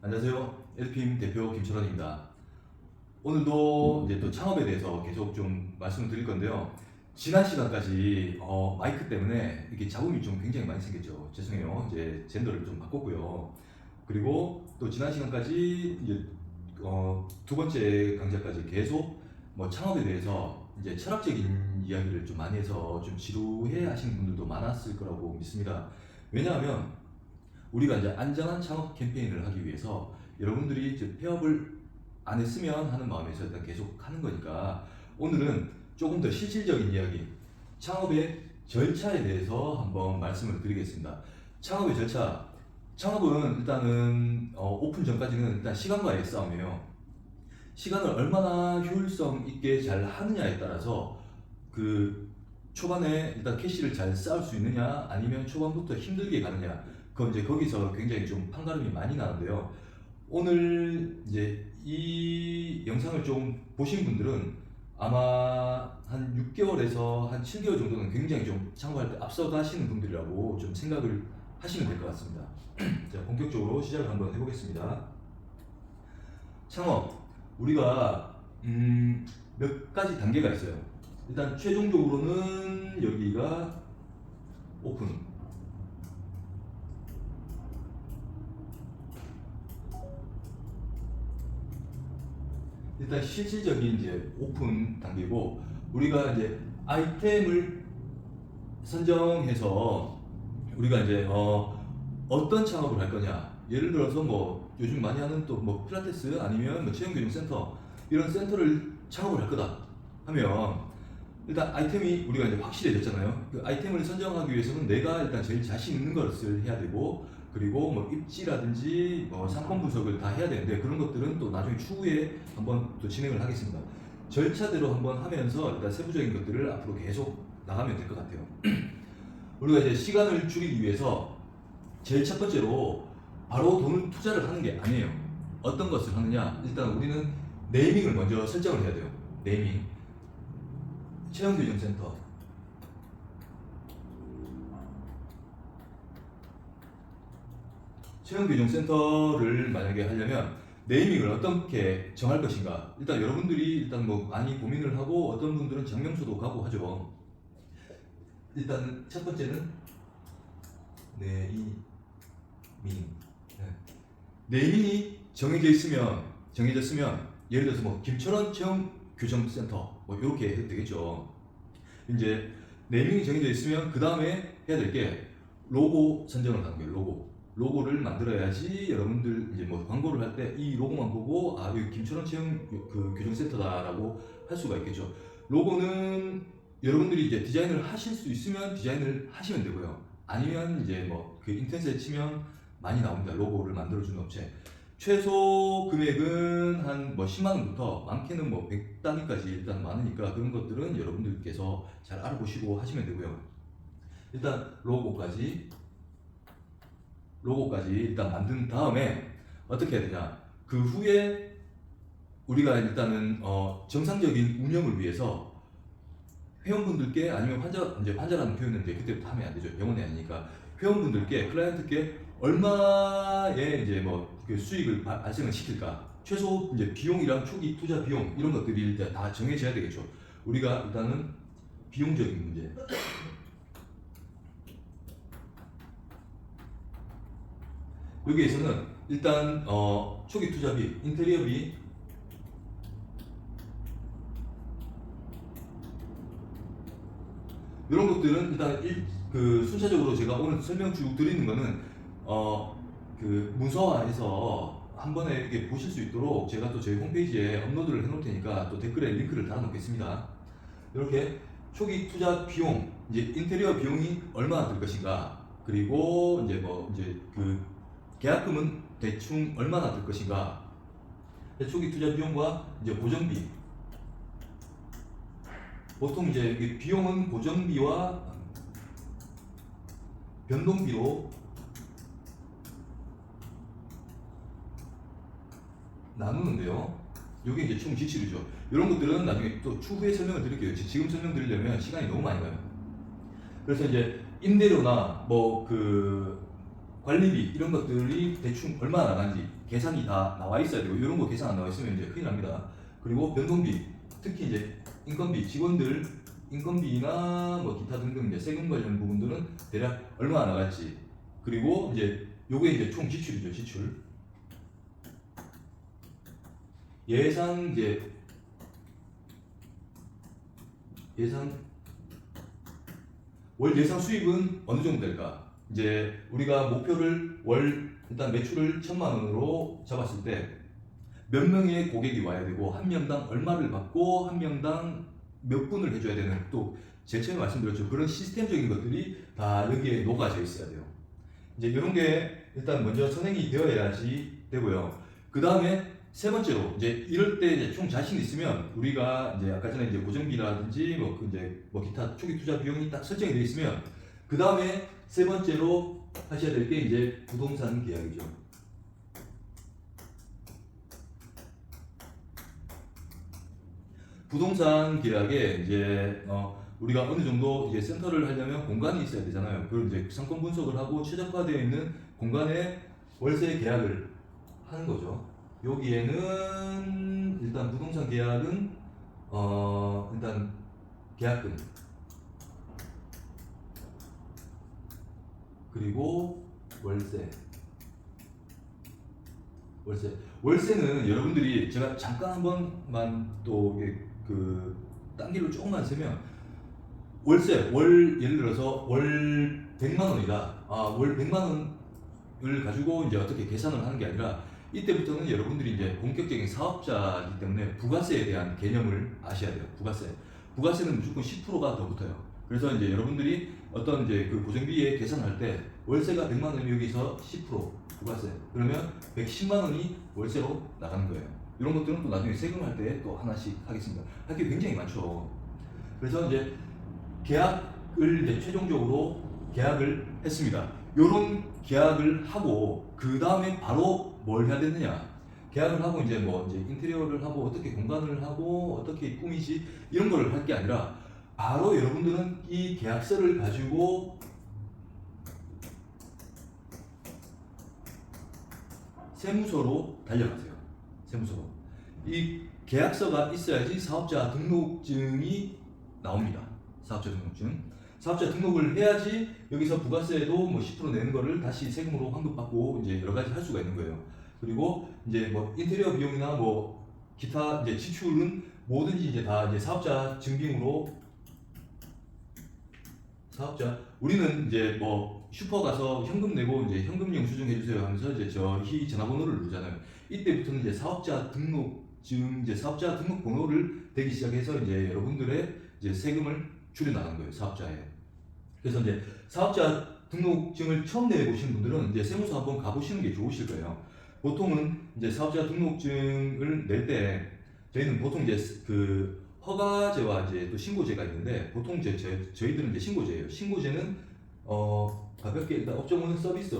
안녕하세요. LPM 대표 김철원입니다. 오늘도 이제 또 창업에 대해서 계속 좀 말씀을 드릴 건데요. 지난 시간까지 마이크 때문에 이렇게 잡음이 좀 굉장히 많이 생겼죠. 죄송해요. 이제 젠더를 좀 바꿨고요. 그리고 또 지난 시간까지 이제 두 번째 강좌까지 계속 뭐 창업에 대해서 이제 철학적인 이야기를 좀 많이 해서 좀 지루해 하시는 분들도 많았을 거라고 믿습니다. 왜냐하면 우리가 이제 안전한 창업 캠페인을 하기 위해서 여러분들이 이제 폐업을 안 했으면 하는 마음에서 일단 계속 하는 거니까 오늘은 조금 더 실질적인 이야기, 창업의 절차에 대해서 한번 말씀을 드리겠습니다. 창업의 절차, 창업은 일단은 오픈 전까지는 일단 시간과의 싸움이에요. 시간을 얼마나 효율성 있게 잘 하느냐에 따라서 그 초반에 일단 캐시를 잘 쌓을 수 있느냐 아니면 초반부터 힘들게 가느냐 그건 이제 거기서 굉장히 좀 판가름이 많이 나는데요. 오늘 이제 이 영상을 좀 보신 분들은 아마 한 6개월에서 한 7개월 정도는 굉장히 좀 창업할 때 앞서가시는 분들이라고 좀 생각을 하시면 될 것 같습니다. 자, 본격적으로 시작을 한번 해보겠습니다. 창업 우리가 몇 가지 단계가 있어요. 일단 최종적으로는 여기가 오픈. 일단 실질적인 이제 오픈 단계고 우리가 이제 아이템을 선정해서 우리가 이제 어떤 창업을 할 거냐. 예를 들어서 뭐 요즘 많이 하는 또 뭐 필라테스 아니면 뭐 체형교정센터 이런 센터를 창업을 할 거다 하면 일단 아이템이 우리가 이제 확실해졌잖아요. 그 아이템을 선정하기 위해서는 내가 일단 제일 자신 있는 것을 해야 되고 그리고 뭐 입지라든지 뭐 상품 분석을 다 해야 되는데 그런 것들은 또 나중에 추후에 한번 또 진행을 하겠습니다. 절차대로 한번 하면서 일단 세부적인 것들을 앞으로 계속 나가면 될 것 같아요. 우리가 이제 시간을 줄이기 위해서 제일 첫 번째로 바로 돈을 투자를 하는 게 아니에요. 어떤 것을 하느냐? 일단 우리는 네이밍을 먼저 설정을 해야 돼요. 네이밍. 체형교정센터. 체형교정센터를 만약에 하려면 네이밍을 어떻게 정할 것인가. 일단 여러분들이 일단 뭐 많이 고민을 하고 어떤 분들은 장명소도 가고 하죠. 일단 첫 번째는 네이밍. 네. 네이밍이 정해졌으면 예를 들어서 뭐 김철원 체형교정센터 뭐 이렇게 해도 되겠죠. 이제 네이밍이 정해져 있으면 그 다음에 해야 될 게 로고 선정을 하는 거예요. 로고를 만들어야지 여러분들 이제 뭐 광고를 할 때 이 로고만 보고 아 여기 김철원 체형 그 교정센터다라고 할 수가 있겠죠. 로고는 여러분들이 이제 디자인을 하실 수 있으면 디자인을 하시면 되고요. 아니면 이제 뭐 그 인터넷에 치면 많이 나옵니다. 로고를 만들어주는 업체. 최소 금액은 한 뭐 10만 원부터 많게는 뭐 100단위까지 일단 많으니까 그런 것들은 여러분들께서 잘 알아보시고 하시면 되고요. 일단 로고까지 일단 만든 다음에 어떻게 해야 되냐? 그 후에 우리가 일단은 정상적인 운영을 위해서 회원분들께 아니면 환자라는 표현은 이제 그때부터 하면 안 되죠. 병원이 아니니까 회원분들께 클라이언트께 얼마의 이제 뭐그 수익을 발생을 시킬까? 최소 이제 비용이랑 초기 투자 비용 이런 것들이 일단 다 정해져야 되겠죠. 우리가 일단은 비용적인 문제. 여기에서는 일단 초기 투자비, 인테리어비 이런 것들은 일단 그 순차적으로 제가 오늘 설명 쭉 드리는 거는 그 문서화해서 한 번에 이렇게 보실 수 있도록 제가 또 저희 홈페이지에 업로드를 해놓을 테니까 또 댓글에 링크를 달아 놓겠습니다. 이렇게 초기 투자 비용, 이제 인테리어 비용이 얼마나 들 것인가, 그리고 이제 뭐 이제 그 계약금은 대충 얼마나 들 것인가, 초기 투자 비용과 이제 고정비. 보통 이제 비용은 고정비와 변동비로 나누는데요. 이게 이제 총 지출이죠. 이런 것들은 나중에 또 추후에 설명을 드릴게요. 지금 설명드리려면 시간이 너무 많이 가요. 그래서 이제 임대료나 뭐 그 관리비 이런 것들이 대충 얼마나 나가는지 계산이 다 나와 있어야 되고 이런 거 계산 안 나와 있으면 이제 큰일 납니다. 그리고 변동비, 특히 이제 인건비, 직원들 인건비나 뭐 기타 등등 이제 세금 관련 부분들은 대략 얼마나 나갈지, 그리고 이제 요게 이제 총 지출이죠. 지출. 예상 이제 월 예상 수입은 어느 정도 될까? 이제 우리가 목표를 월 일단 매출을 1,000만 원으로 잡았을 때 몇 명의 고객이 와야 되고 한 명당 얼마를 받고 한 명당 몇 분을 해줘야 되는, 또 제일 처음에 말씀드렸죠. 그런 시스템적인 것들이 다 여기에 녹아져 있어야 돼요. 이제 이런 게 일단 먼저 선행이 되어야지 되고요. 그 다음에 세 번째로 이제 이럴 때 이제 총 자신 있으면 우리가 이제 아까 전에 이제 고정비라든지 뭐 이제 뭐 기타 초기 투자 비용이 딱 설정이 되어 있으면 그 다음에 세 번째로 하셔야 될 게 이제 부동산 계약이죠. 부동산 계약에 이제 우리가 어느 정도 이제 센터를 하려면 공간이 있어야 되잖아요. 그럼 이제 상권 분석을 하고 최적화되어 있는 공간에 월세 계약을 하는 거죠. 여기에는 일단 부동산 계약은 일단 계약금 그리고 월세는 여러분들이 제가 잠깐 한 번만 또 딴 길로 조금만 세면 월세 예를 들어서 월 100만 원이다. 월 100만 원을 가지고 이제 어떻게 계산을 하는 게 아니라 이때부터는 여러분들이 이제 본격적인 사업자이기 때문에 부가세에 대한 개념을 아셔야 돼요. 부가세는 무조건 10%가 더 붙어요. 그래서 이제 여러분들이 어떤 이제 그 고정비에 계산할 때 월세가 100만 원이면 여기서 10% 부가세, 그러면 110만 원이 월세로 나가는 거예요. 이런 것들은 또 나중에 세금할 때 또 하나씩 하겠습니다. 할 게 굉장히 많죠. 그래서 이제 계약을 이제 최종적으로 계약을 했습니다. 이런 계약을 하고 그 다음에 바로 뭘 해야 되느냐? 계약을 하고 이제 뭐 이제 인테리어를 하고 어떻게 공간을 하고 어떻게 꾸미지 이런 걸 할 게 아니라 바로 여러분들은 이 계약서를 가지고 세무서로 달려가세요. 세무서로. 이 계약서가 있어야지 사업자 등록증이 나옵니다. 사업자 등록증. 사업자 등록을 해야지 여기서 부가세도 뭐 10% 내는 거를 다시 세금으로 환급받고 이제 여러 가지 할 수가 있는 거예요. 그리고 이제 뭐 인테리어 비용이나 뭐 기타 이제 지출은 뭐든지 이제 다 이제 사업자 증빙으로 우리는 이제 뭐 슈퍼 가서 현금 내고 이제 현금 영수증 해주세요 하면서 이제 저희 전화번호를 누르잖아요. 이때부터는 이제 사업자 등록증, 이제 사업자 등록 번호를 대기 시작해서 이제 여러분들의 이제 세금을 줄여 나가는 거예요, 사업자에. 그래서 이제 사업자 등록증을 처음 내보신 분들은 이제 세무서 한번 가보시는 게 좋으실 거예요. 보통은 이제 사업자 등록증을 낼 때 저희는 보통 이제 그 허가제와 이제 또 신고제가 있는데 보통 저희들은 이제 신고제예요. 신고제는 가볍게 일단 업종은 서비스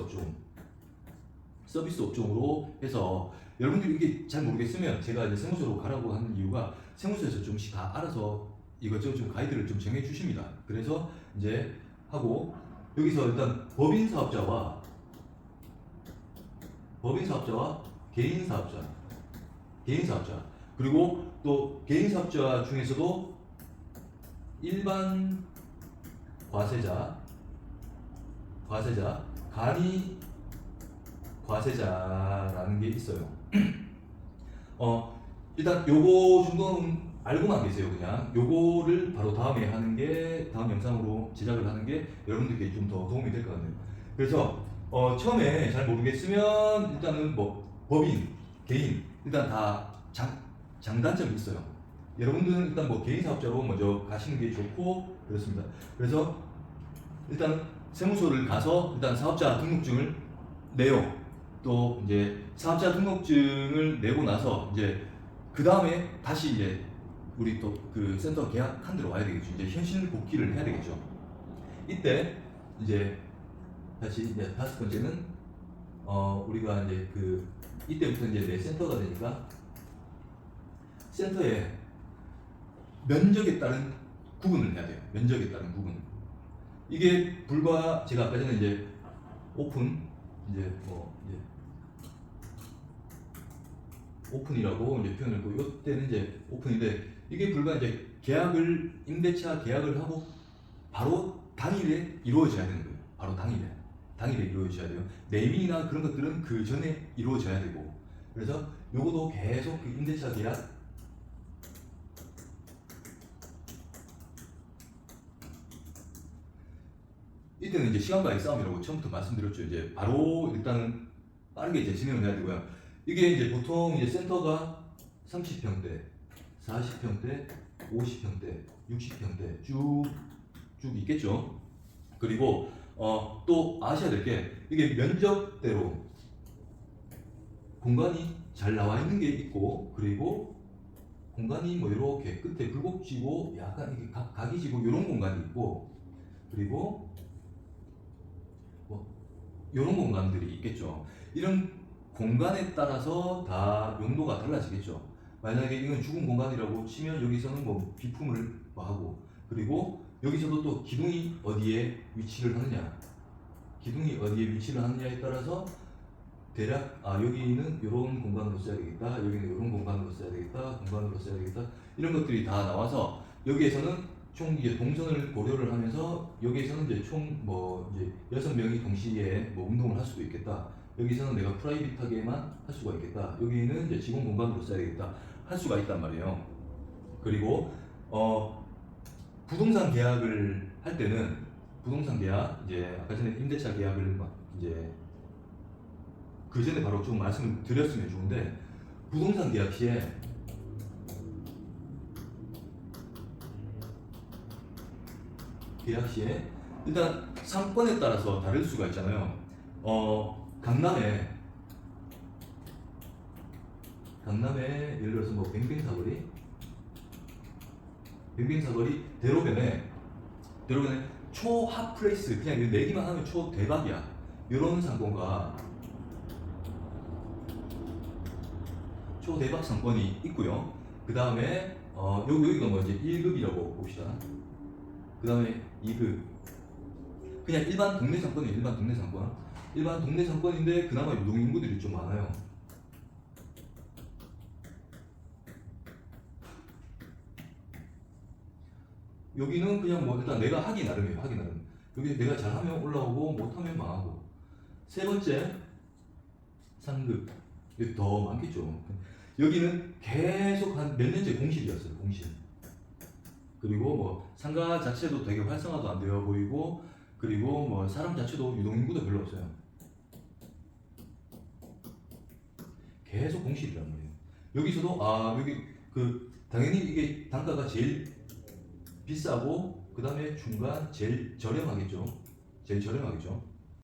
업종으로 해서 여러분들이 이게 잘 모르겠으면 제가 이제 세무서로 가라고 하는 이유가 세무서에서 좀씩 다 알아서 이것저것 좀 가이드를 좀 정해 주십니다. 그래서 이제 하고 여기서 일단 법인 사업자와 개인 사업자 그리고 또 개인 사업자 중에서도 일반 과세자, 간이 과세자라는 게 있어요. 일단 요거 정도는 알고만 계세요. 그냥 요거를 바로 다음에 하는 게, 다음 영상으로 제작을 하는 게 여러분들께 좀 더 도움이 될 것 같네요. 그래서 처음에 잘 모르겠으면 일단은 뭐 법인, 개인 일단 다 장단점이 있어요. 여러분들은 일단 뭐 개인 사업자로 먼저 가시는 게 좋고 그렇습니다. 그래서 일단 세무서를 가서 일단 사업자 등록증을 내요. 또 이제 사업자 등록증을 내고 나서 이제 그 다음에 다시 이제 우리 또 그 센터 계약한 데로 와야 되겠죠. 이제 현실 복귀를 해야 되겠죠. 이때 이제 다시 이제 다섯 번째는 우리가 이제 이때부터 이제 내 센터가 되니까 센터에 면적에 따른 구분을 해야 돼요. 면적에 따른 구분. 이게 불과 제가 아까 전에 이제 오픈 이제 오픈이라고 이제 표현을 했고, 이때는 이제 오픈인데, 이게 불과 이제 임대차 계약을 하고 바로 당일에 이루어져야 되는 거예요. 바로 당일에 이루어져야 돼요. 내민이나 그런 것들은 그 전에 이루어져야 되고, 그래서 요것도 계속 그 임대차 계약 이때는 이제 시간과의 싸움이라고 처음부터 말씀드렸죠. 이제 바로 일단은 빠르게 이제 진행을 해야 되고요. 이게 이제 보통 이제 센터가 30평대, 40평대, 50평대, 60평대 쭉 있겠죠. 그리고 또 아셔야 될 게, 이게 면적대로 공간이 잘 나와 있는 게 있고, 그리고 공간이 뭐 이렇게 끝에 굴곡지고 약간 이렇게 각이 지고 이런 공간이 있고, 그리고 뭐 이런 공간들이 있겠죠. 이런 공간에 따라서 다 용도가 달라지겠죠. 만약에 이건 죽은 공간이라고 치면 여기서는 뭐 비품을 뭐 하고, 그리고 여기서도 또 기둥이 어디에 위치를 하느냐에 따라서 대략 여기는 이런 공간으로 써야 되겠다, 여기는 이런 공간으로 써야 되겠다, 이런 것들이 다 나와서, 여기에서는 총 이제 동선을 고려를 하면서, 여기에서는 이제 총 이제 6명이 동시에 뭐 운동을 할 수도 있겠다, 여기서는 내가 프라이빗하게만 할 수가 있겠다, 여기는 이제 직원 공간으로 써야 되겠다 할 수가 있단 말이에요. 그리고 부동산 계약을 할 때는, 부동산 계약 이제 아까 전에 임대차 계약을 이제 그 전에 바로 좀 말씀을 드렸으면 좋은데, 부동산 계약 시에 일단 상권에 따라서 다를 수가 있잖아요. 강남에 예를 들어서 뭐 뱅뱅사거리 대로변에 초핫 플레이스, 그냥 이거 내기만 하면 초 대박이야, 이런 상권과 초대박 상권이 있고요. 그 다음에 여기가 뭐 이제 1급이라고 봅시다. 그 다음에 2급, 그냥 일반 동네 상권이에요. 일반 동네 상권인데 그나마 유동인구들이 좀 많아요. 여기는 그냥 뭐 일단 내가 하기 나름이에요. 여기 내가 잘하면 올라오고 못하면 망하고. 세 번째 상급, 여기 더 많겠죠. 여기는 계속 한 몇 년째 공실이었어요. 그리고 뭐 상가 자체도 되게 활성화도 안 되어 보이고, 그리고 뭐 사람 자체도 유동인구도 별로 없어요. 계속 공실이란 말이에요. 여기서도 여기 당연히 이게 단가가 제일 비싸고, 그 다음에 중간 제일 저렴하겠죠.